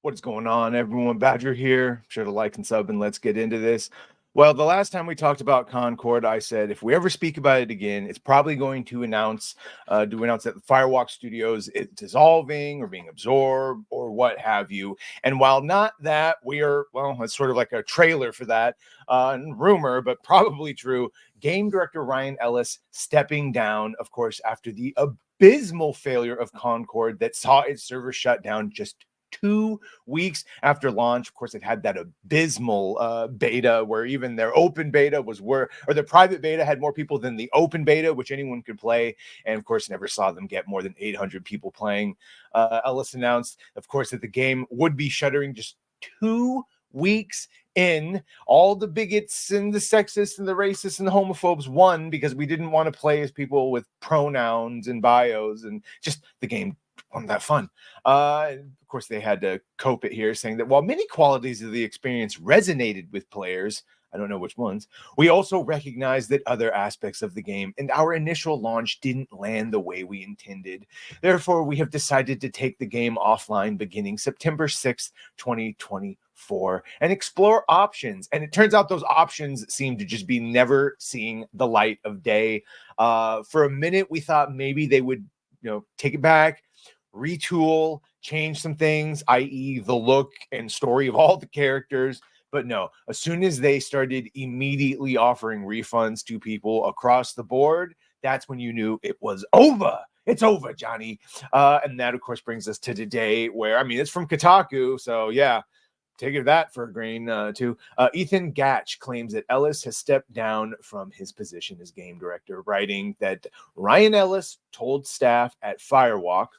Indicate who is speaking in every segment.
Speaker 1: What's going on, everyone? Badger here. Sure to like and sub, and let's get into this. Well, the last time we talked about Concord, I said if we ever speak about it again, it's probably going to announce that the Firewalk Studios is dissolving or being absorbed or what have you. And while not that, we are, well, it's sort of like a trailer for that, rumor, but probably true. Game director Ryan Ellis stepping down, of course, after the abysmal failure of Concord that saw its server shut down just 2 weeks after launch. Of course, it had that abysmal beta where even their open beta or their private beta had more people than the open beta, which anyone could play. And of course, never saw them get more than 800 people playing. Ellis announced, of course, that the game would be shuttering just 2 weeks in. All the bigots and the sexists and the racists and the homophobes won because we didn't want to play as people with pronouns and bios, and just the game wasn't that fun. Of course, they had to cope it here, saying that while many qualities of the experience resonated with players, I don't know which ones, we also recognize that other aspects of the game and our initial launch didn't land the way we intended. Therefore, we have decided to take the game offline beginning September 6th, 2024, and explore options. And it turns out those options seem to just be never seeing the light of day. For a minute, we thought maybe they would, take it back, retool, change some things, i.e. the look and story of all the characters. But no, as soon as they started immediately offering refunds to people across the board, that's when you knew it was over. It's over, Johnny. And that, of course, brings us to today where, it's from Kotaku. So, yeah, take that for a grain, too. Ethan Gatch claims that Ellis has stepped down from his position as game director, writing that Ryan Ellis told staff at Firewalk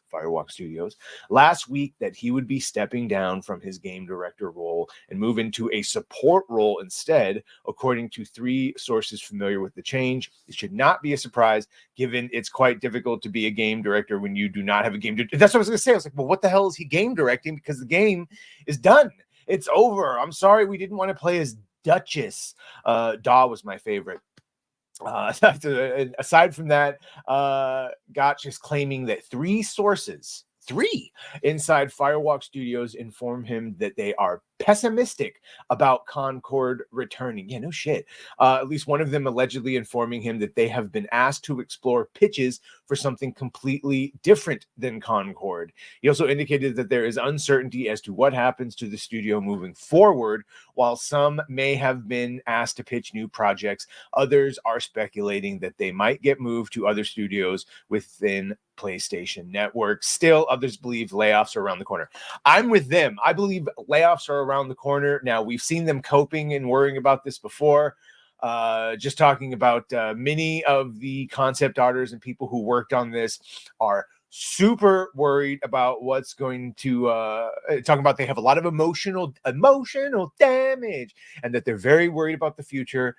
Speaker 1: Studios, last week that he would be stepping down from his game director role and move into a support role instead, according to 3 sources familiar with the change. It should not be a surprise, given it's quite difficult to be a game director when you do not have a game director. That's what I was going to say. I was like, well, what the hell is he game directing? Because the game is done. It's over. I'm sorry we didn't want to play as Duchess. Daw was my favorite. Aside from that, Gotch is claiming that 3 sources inside Firewalk Studios inform him that they are pessimistic about Concord returning. Yeah, no shit. At least one of them allegedly informing him that they have been asked to explore pitches for something completely different than Concord. He also indicated that there is uncertainty as to what happens to the studio moving forward. While some may have been asked to pitch new projects, others are speculating that they might get moved to other studios within PlayStation Network. Still, others believe layoffs are around the corner. I'm with them. I believe layoffs are around the corner. Now, we've seen them coping and worrying about this before. Just talking about many of the concept artists and people who worked on this are super worried about what's going to talking about. They have a lot of emotional damage, and that they're very worried about the future.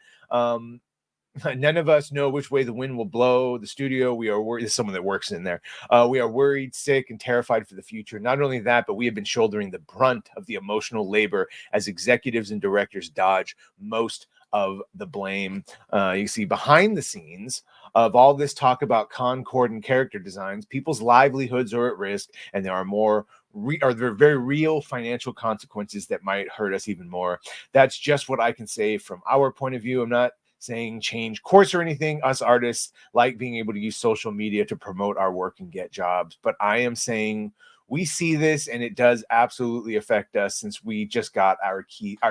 Speaker 1: None of us know which way the wind will blow. The studio, we are worried. There's someone that works in there. We are worried, sick, and terrified for the future. Not only that, but we have been shouldering the brunt of the emotional labor as executives and directors dodge most of the blame. You see, behind the scenes of all this talk about Concord and character designs, people's livelihoods are at risk, and there are there are very real financial consequences that might hurt us even more. That's just what I can say from our point of view. I'm not saying change course or anything. Us artists like being able to use social media to promote our work and get jobs. But I am saying we see this, and it does absolutely affect us since we just got our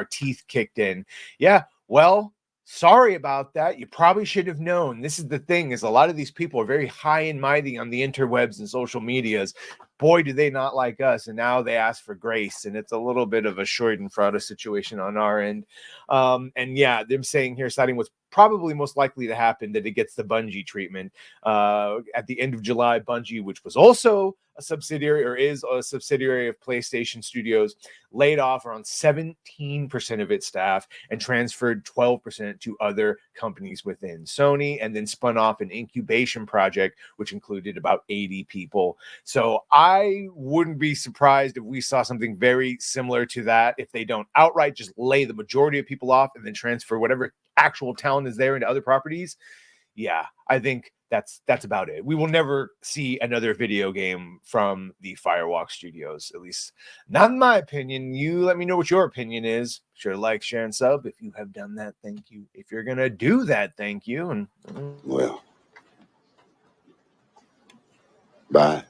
Speaker 1: teeth kicked in. Yeah, well, sorry about that. You probably should have known. This is the thing, is a lot of these people are very high and mighty on the interwebs and social medias. Boy, do they not like us. And now they ask for grace. And it's a little bit of a Schadenfreude situation on our end. And yeah, them saying here, citing what's probably most likely to happen, that it gets the Bungie treatment. At the end of July, Bungie, which was also a subsidiary or is a subsidiary of PlayStation Studios, laid off around 17% of its staff and transferred 12% to other companies within Sony, and then spun off an incubation project, which included about 80 people. So I wouldn't be surprised if we saw something very similar to that, if they don't outright just lay the majority of people off and then transfer whatever actual talent is there into other properties. Yeah, I think that's about it. We will never see another video game from the Firewalk Studios, at least not in my opinion. You let me know what your opinion is. Sure, like, share, and sub. If you have done that, thank you. If you're gonna do that, thank you. And
Speaker 2: well, bye.